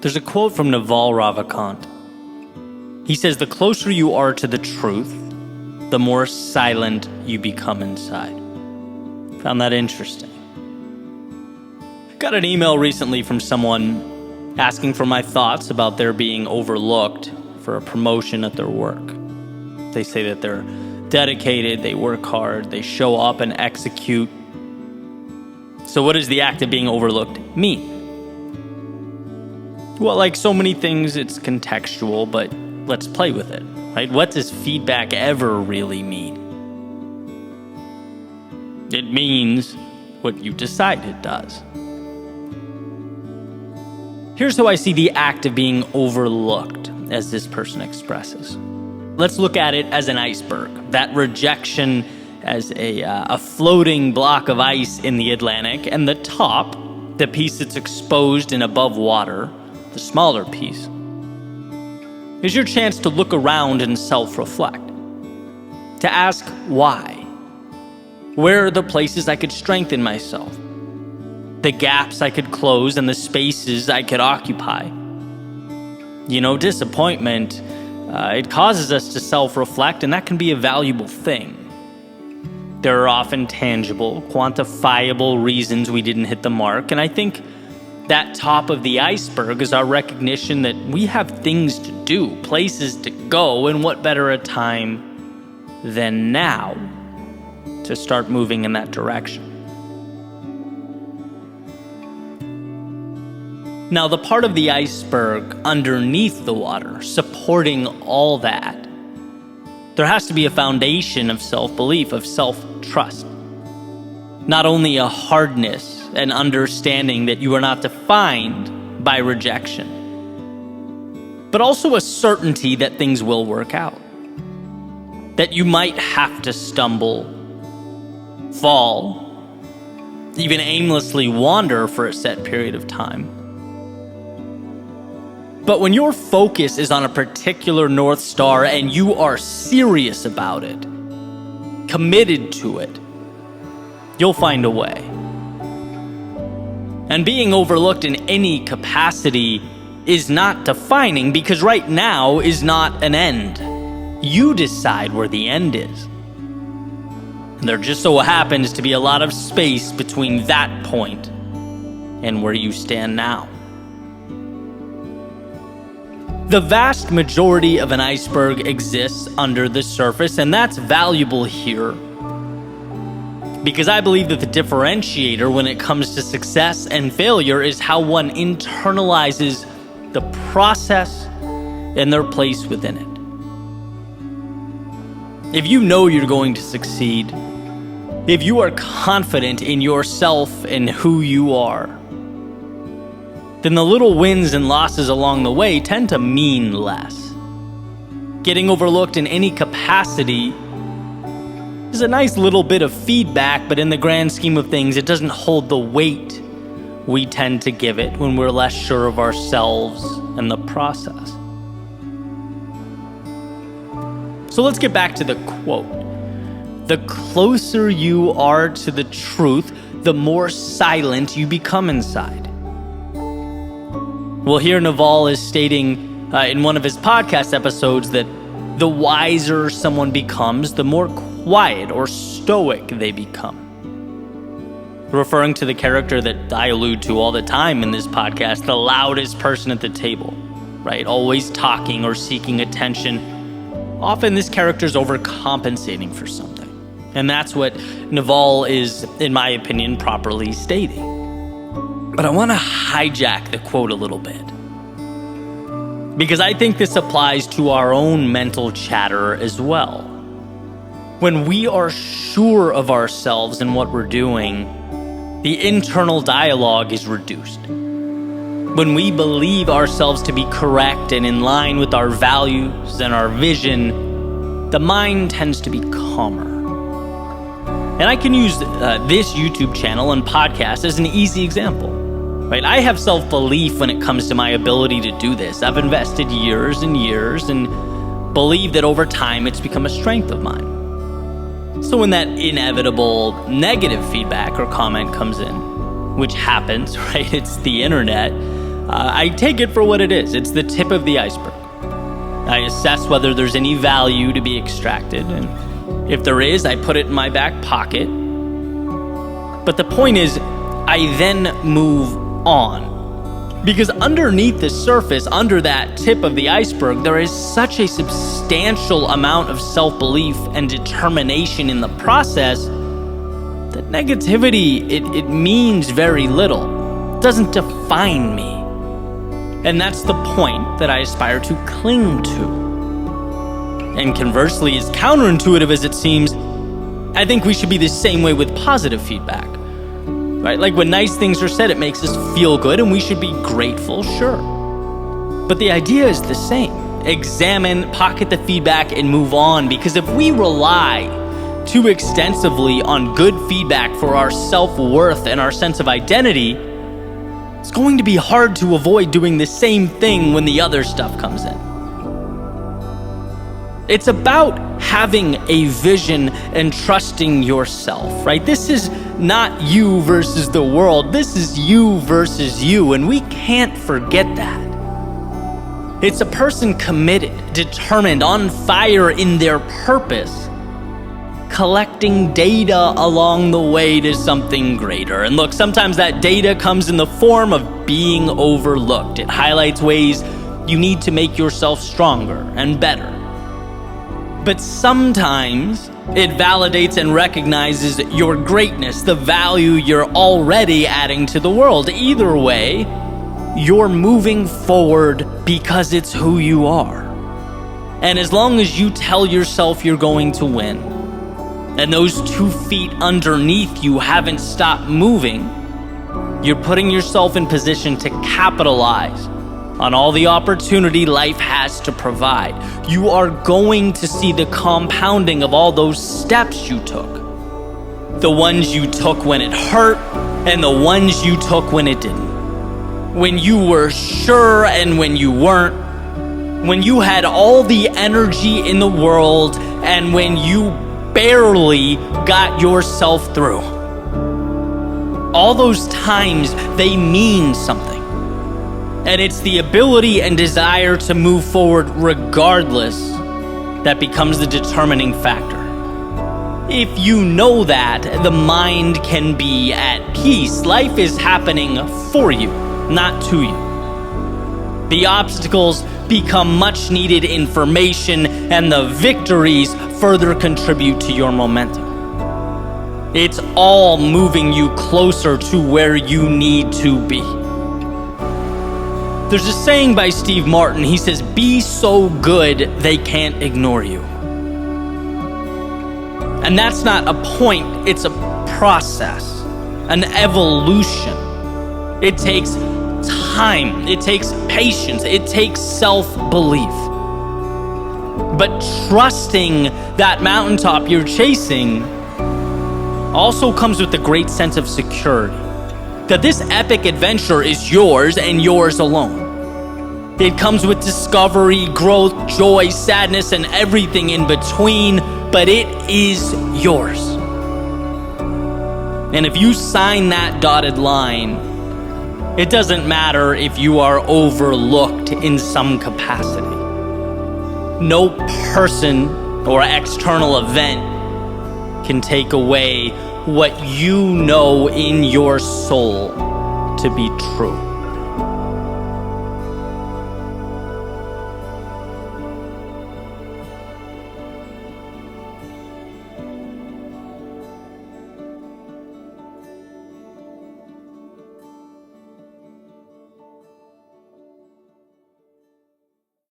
There's a quote from Naval Ravikant. He says, "The closer you are to the truth, the more silent you become inside." Found that interesting. Got an email recently from someone asking for my thoughts about their being overlooked for a promotion at their work. They say that they're dedicated, they work hard, they show up and execute. So what does the act of being overlooked mean? Well, like so many things, it's contextual, but let's play with it, right? What does feedback ever really mean? It means what you decide it does. Here's how I see the act of being overlooked, as this person expresses. Let's look at it as an iceberg, that rejection as a floating block of ice in the Atlantic, and the top, the piece that's exposed and above water, the smaller piece, is your chance to look around and self-reflect, to ask why. Where are the places I could strengthen myself? The gaps I could close and the spaces I could occupy. Disappointment, it causes us to self-reflect, and that can be a valuable thing. There are often tangible, quantifiable reasons we didn't hit the mark, and I think that top of the iceberg is our recognition that we have things to do, places to go, and what better a time than now to start moving in that direction. Now, the part of the iceberg underneath the water, supporting all that, there has to be a foundation of self-belief, of self-trust. Not only a hardness and understanding that you are not defined by rejection, but also a certainty that things will work out. That you might have to stumble, fall, even aimlessly wander for a set period of time. But when your focus is on a particular North Star and you are serious about it, committed to it, you'll find a way. And being overlooked in any capacity is not defining, because right now is not an end. You decide where the end is. And there just so happens to be a lot of space between that point and where you stand now. The vast majority of an iceberg exists under the surface, and that's valuable here, because I believe that the differentiator when it comes to success and failure is how one internalizes the process and their place within it. If you know you're going to succeed, if you are confident in yourself and who you are, then the little wins and losses along the way tend to mean less. Getting overlooked in any capacity is a nice little bit of feedback, but in the grand scheme of things, it doesn't hold the weight we tend to give it when we're less sure of ourselves and the process. So let's get back to the quote. The closer you are to the truth, the more silent you become inside. Well, here Naval is stating in one of his podcast episodes that the wiser someone becomes, the more quiet or stoic they become. Referring to the character that I allude to all the time in this podcast, the loudest person at the table, right? Always talking or seeking attention. Often this character is overcompensating for something. And that's what Naval is, in my opinion, properly stating. But I want to hijack the quote a little bit, because I think this applies to our own mental chatter as well. When we are sure of ourselves and what we're doing, the internal dialogue is reduced. When we believe ourselves to be correct and in line with our values and our vision, the mind tends to be calmer. And I can use this YouTube channel and podcast as an easy example. Right? I have self-belief when it comes to my ability to do this. I've invested years and years and believe that over time it's become a strength of mine. So when that inevitable negative feedback or comment comes in, which happens, right? It's the internet. I take it for what it is. It's the tip of the iceberg. I assess whether there's any value to be extracted, and if there is, I put it in my back pocket. But the point is, I then move on. Because underneath the surface, under that tip of the iceberg, there is such a substantial amount of self-belief and determination in the process that negativity, it means very little. It doesn't define me. And that's the point that I aspire to cling to. And conversely, as counterintuitive as it seems, I think we should be the same way with positive feedback. Right? Like when nice things are said, it makes us feel good and we should be grateful, sure. But the idea is the same. Examine, pocket the feedback, and move on. Because if we rely too extensively on good feedback for our self-worth and our sense of identity, it's going to be hard to avoid doing the same thing when the other stuff comes in. It's about having a vision and trusting yourself, right? This is not you versus the world. This is you versus you, and we can't forget that. It's a person committed, determined, on fire in their purpose, collecting data along the way to something greater. And look, sometimes that data comes in the form of being overlooked. It highlights ways you need to make yourself stronger and better. But sometimes it validates and recognizes your greatness, the value you're already adding to the world. Either way, you're moving forward because it's who you are. And as long as you tell yourself you're going to win, and those 2 feet underneath you haven't stopped moving, you're putting yourself in position to capitalize on all the opportunity life has to provide. You are going to see the compounding of all those steps you took. The ones you took when it hurt, and the ones you took when it didn't. When you were sure and when you weren't. When you had all the energy in the world, and when you barely got yourself through. All those times, they mean something. And it's the ability and desire to move forward regardless that becomes the determining factor. If you know that, the mind can be at peace. Life is happening for you, not to you. The obstacles become much needed information, and the victories further contribute to your momentum. It's all moving you closer to where you need to be. There's a saying by Steve Martin. He says, "Be so good they can't ignore you." And that's not a point, it's a process, an evolution. It takes time, it takes patience, it takes self-belief. But trusting that mountaintop you're chasing also comes with a great sense of security. That this epic adventure is yours and yours alone. It comes with discovery, growth, joy, sadness, and everything in between, but it is yours. And if you sign that dotted line, it doesn't matter if you are overlooked in some capacity. No person or external event can take away what you know in your soul to be true.